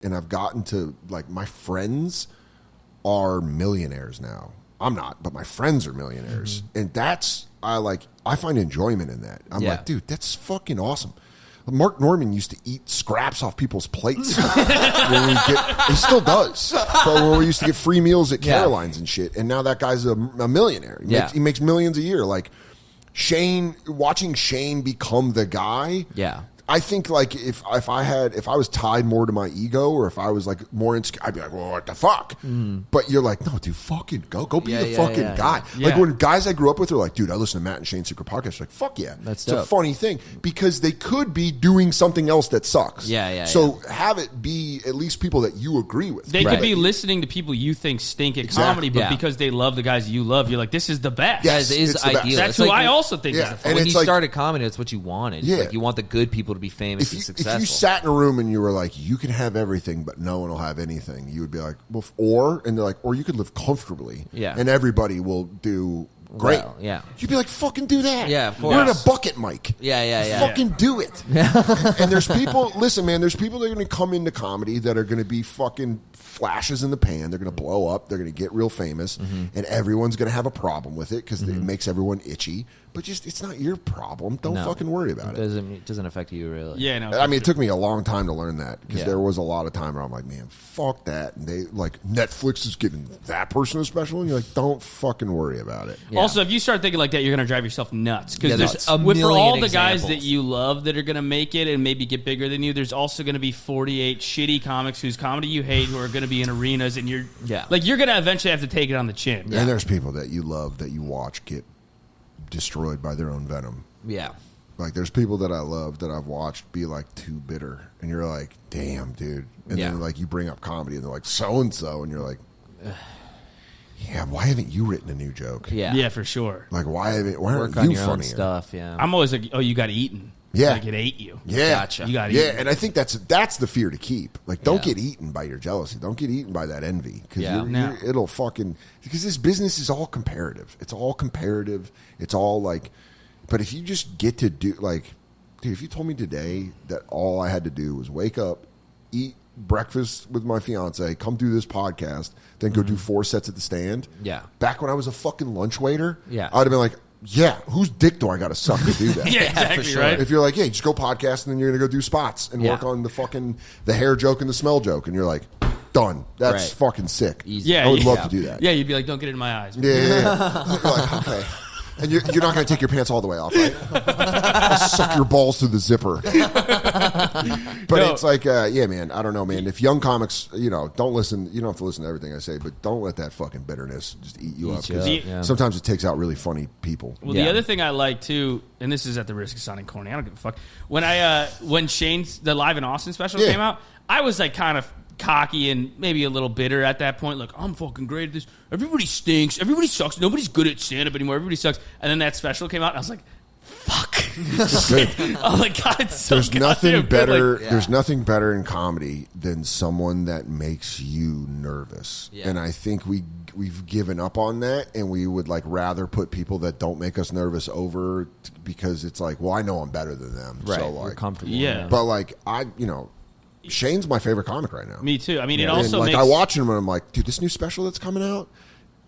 and I've gotten to, like, my friends are millionaires now. I'm not, but my friends are millionaires. And that's, I find enjoyment in that. I'm like, dude, that's fucking awesome. Mark Norman used to eat scraps off people's plates. He still does. But we used to get free meals at Caroline's and shit. And now that guy's a millionaire. He makes millions a year. Like, watching Shane become the guy. Yeah. I think, like, if I was tied more to my ego, or if I was, like, more insecure, I'd be like, well, what the fuck? But you're like, no, dude, fucking go be the fucking guy. Like, when guys I grew up with are like, dude, I listen to Matt and Shane's Secret Podcast, like, fuck yeah. It's dope. A funny thing, because they could be doing something else that sucks. So have it be at least people that you agree with. They could be listening to people you think stink at comedy, but because they love the guys you love, you're like, this is the best. Yes, it is ideal. That's who I also think is the best. When you started comedy, that's what you wanted. Like, you want the good people to be famous and successful. If you sat in a room and you were like, you can have everything, but no one will have anything, you would be like, well, or you could live comfortably, and everybody will do great. Well, you'd be like, fucking do that. Yeah, of course. You're in a bucket, Mike. Fucking do it. And there's people, listen, man, there's people that are going to come into comedy that are going to be fucking flashes in the pan. They're going to blow up. They're going to get real famous, and everyone's going to have a problem with it because it makes everyone itchy. But just, it's not your problem. Don't fucking worry about it. It doesn't affect you, really. Yeah, no. I mean, it took me a long time to learn that, because there was a lot of time where I'm like, man, fuck that. And they, like, Netflix is giving that person a special, and you're like, don't fucking worry about it. Yeah. Also, if you start thinking like that, you're going to drive yourself nuts. Because there's for all the guys that you love that are going to make it and maybe get bigger than you, there's also going to be 48 shitty comics whose comedy you hate who are going to be in arenas, and you're like, you're going to eventually have to take it on the chin. And there's people that you love that you watch get destroyed by their own venom. Yeah. Like, there's people that I love that I've watched be, like, too bitter. And you're like, damn, dude. And then, like, you bring up comedy, and they're like, so-and-so. And you're like, yeah, why haven't you written a new joke? Yeah, for sure. Like, why aren't Work you on your funnier? own stuff, I'm always like, oh, you got eaten. Yeah. Like, it ate you. Yeah. Gotcha. You got eaten. And I think that's the fear to keep. Like, don't get eaten by your jealousy. Don't get eaten by that envy. Because it'll fucking... Because this business is all comparative. It's all comparative. It's all, like... But if you just get to do... Like, dude, if you told me today that all I had to do was wake up, eat breakfast with my fiance, come do this podcast, then go do 4 sets at the stand. Yeah. Back when I was a fucking lunch waiter, I Yeah. would have been like... Yeah, whose dick do I got to suck to do that? Yeah, exactly, sure. right? If you're like, hey, just go podcast, and then you're going to go do spots and work on the hair joke and the smell joke, and you're like, done. That's fucking sick. Easy. I would love to do that. Yeah, you'd be like, don't get it in my eyes. Yeah. You're like, okay. And you're not going to take your pants all the way off, right? I'll suck your balls through the zipper. But it's like, yeah, man, I don't know, man. If young comics, don't listen. You don't have to listen to everything I say, but don't let that fucking bitterness just eat you up. Because sometimes it takes out really funny people. Well, the other thing I like, too, and this is at the risk of sounding corny, I don't give a fuck. When Shane's, the Live in Austin special came out, I was like kind of cocky and maybe a little bitter at that point. Like, I'm fucking great at this. Everybody stinks. Everybody sucks. Nobody's good at stand-up anymore. Everybody sucks. And then that special came out, and I was like, fuck. Oh my God, it's so there's nothing better. Like, There's nothing better in comedy than someone that makes you nervous. And I think we've given up on that, and we would like rather put people that don't make us nervous over because it's like, well, I know I'm better than them. Right. So like, you're comfortable. Yeah. But like Shane's my favorite comic right now. Me too. I mean, it also makes... I watch him and I'm like, dude, this new special that's coming out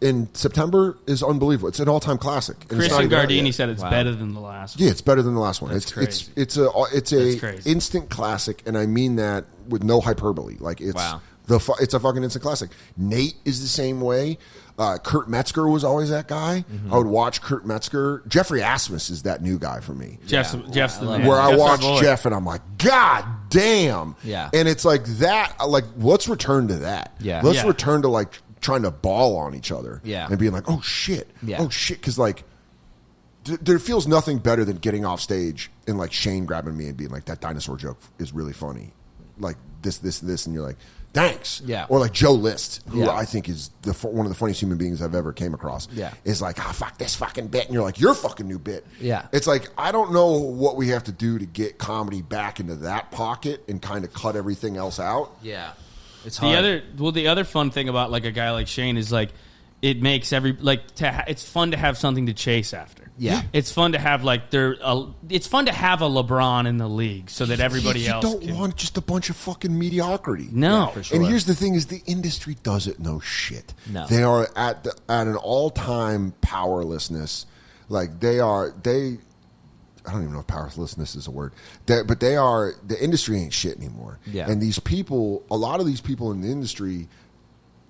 in September is unbelievable. It's an all-time classic. And Christian Gardini said it's better than the last one. Yeah, it's better than the last one. That's crazy. It's a instant classic, and I mean that with no hyperbole. Like it's it's a fucking instant classic. Nate is the same way. Kurt Metzger was always that guy. I would watch Kurt Metzger. Jeffrey Asmus is that new guy for me. Jeff's the man. Where I watch Jeff and I'm like, God damn. Yeah. And it's like that. Like, let's return to that. Yeah. Let's return to like trying to ball on each other. Yeah. And being like, oh shit. Yeah. Oh shit. Because like, there feels nothing better than getting off stage and like Shane grabbing me and being like, that dinosaur joke is really funny. Like this, and you're like, thanks. Yeah. Or like Joe List, who I think is one of the funniest human beings I've ever came across. Yeah. Is like, fuck this fucking bit. And you're like, your fucking new bit. Yeah. It's like, I don't know what we have to do to get comedy back into that pocket and kind of cut everything else out. Yeah. It's hard. The other fun thing about like a guy like Shane is like, it makes it's fun to have something to chase after. Yeah. It's fun to have it's fun to have a LeBron in the league so that everybody else You don't want just a bunch of fucking mediocrity. No. Yeah, for sure. And here's the thing: is the industry doesn't know shit. No. They are at an all-time powerlessness. Like I don't even know if powerlessness is a word. But the industry ain't shit anymore. Yeah. And a lot of these people in the industry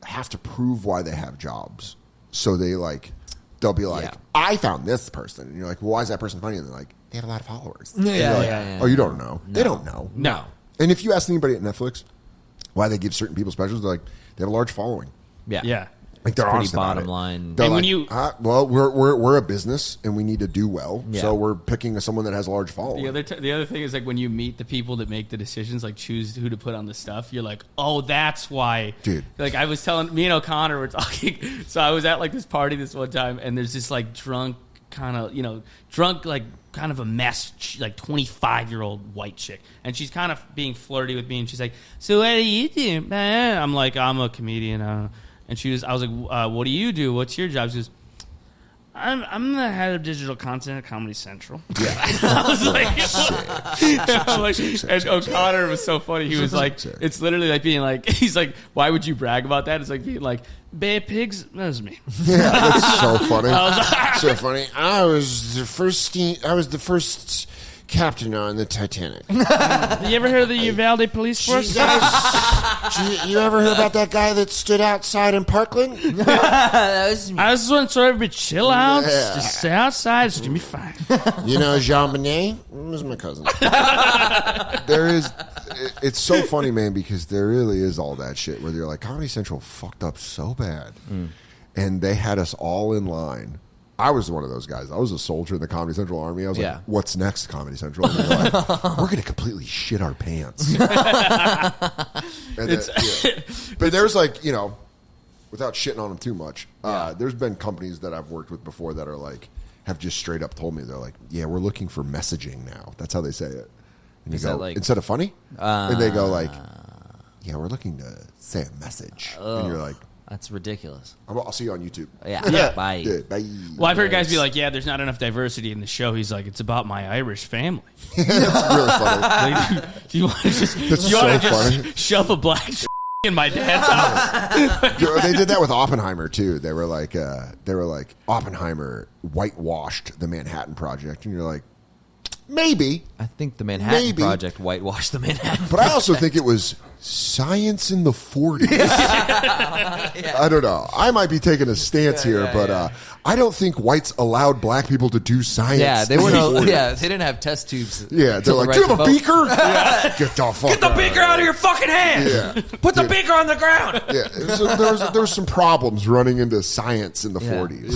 have to prove why they have jobs. So they'll be like, I found this person. And you're like, well, why is that person funny? And they're like, they have a lot of followers. Yeah. Oh, you don't know. No. They don't know. No. And if you ask anybody at Netflix why they give certain people specials, they're like, they have a large following. Yeah. Like they're Pretty honest about bottom it. line. They're And when like, well, we're a business and we need to do well, Yeah. so we're picking someone that has a large following. The other thing is like when you meet the people that make the decisions, like choose who to put on the stuff, you're like, oh, that's why, dude. Like I was telling me and O'Connor were talking. So I was at like this party this one time, and there's this like drunk kind of like kind of a mess, like 25-year-old white chick, and she's kind of being flirty with me, and she's like, so what do you do? I'm like, I'm a comedian. And I was like, what do you do? What's your job? She goes, I'm the head of digital content at Comedy Central. Yeah. I was like, and O'Connor was so funny. He was like, it's literally like being like, he's like, why would you brag about that? It's like being like, Bay Pigs, that was me. Yeah, that's so funny. So funny. I was the first captain on the Titanic. You ever heard of the Uvalde Police Force? You ever heard about that guy that stood outside in Parkland? I just want to everybody chill out. Yeah. Just stay outside. It's going to be fine. You know Jean Bonnet? It was my cousin. It's so funny, man, because there really is all that shit where you're like, Comedy Central fucked up so bad. And they had us all in line. I was one of those guys. I was a soldier in the Comedy Central Army. I was like, what's next, Comedy Central? And they're like, we're going to completely shit our pants. But there's like, without shitting on them too much, there's been companies that I've worked with before that are like, have just straight up told me, they're like, yeah, we're looking for messaging now. That's how they say it. And you go, like, instead of funny? And they go like, yeah, we're looking to say a message. And you're like, that's ridiculous. I'll see you on YouTube. Yeah. Bye. Yeah, bye. Well, I've heard guys be like, yeah, there's not enough diversity in the show. He's like, it's about my Irish family. That's really funny. Like, do you want to just, funny. shove a black in my dad's house? They did that with Oppenheimer too. They were like Oppenheimer whitewashed the Manhattan Project, and you're like, maybe. I think the Manhattan Project whitewashed the Manhattan. But I also think it was science in the 40s. I don't know. I might be taking a stance here, but I don't think whites allowed black people to do science. Yeah, they weren't. Yeah, they didn't have test tubes. Yeah, they're like, do you have a beaker? Get the fuck Get the beaker out of your fucking hand. Yeah. Put the beaker on the ground. Yeah, there was some problems running into science in the 40s.